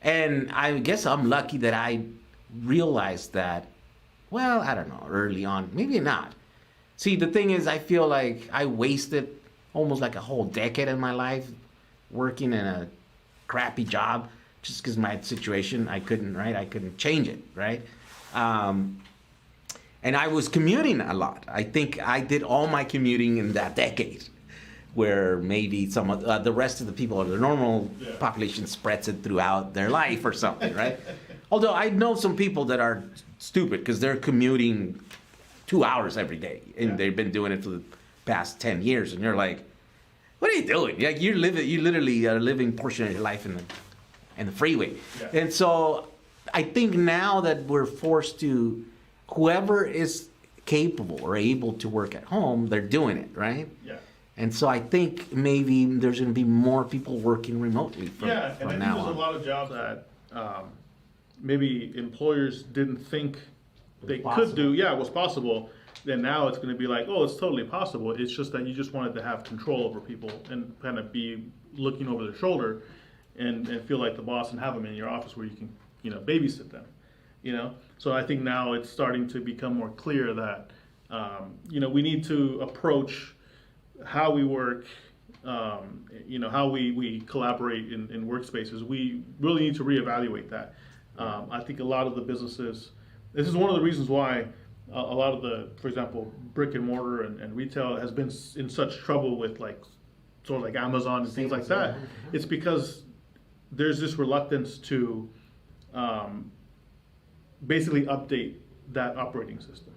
And I guess I'm lucky that I realized that, well, I don't know, early on, maybe not. See, the thing is, I feel like I wasted almost like a whole decade of my life working in a crappy job just because my situation, I couldn't change it, right? And I was commuting a lot. I think I did all my commuting in that decade, where maybe some of the rest of the people, or the normal population, spreads it throughout their life or something, right? Although I know some people that are stupid because they're commuting 2 hours every day, and they've been doing it for the past 10 years, and you're like, what are you doing? Like you literally are living portion of your life in the freeway. Yeah. And so I think now that we're forced to, whoever is capable or able to work at home, they're doing it, right? Yeah. And so I think maybe there's going to be more people working remotely from now on. Yeah, and I think there's a lot of jobs that maybe employers didn't think they could do. Yeah, it was possible. Then now it's going to be like, oh, it's totally possible. It's just that you just wanted to have control over people and kind of be looking over their shoulder and feel like the boss and have them in your office where you can, babysit them, So I think now it's starting to become more clear that, we need to approach how we work, how we collaborate in workspaces. We really need to reevaluate that. I think a lot of the businesses, this is one of the reasons why a lot of the, for example, brick and mortar and retail has been in such trouble with sort of like Amazon and things like that. It's because there's this reluctance to basically update that operating system.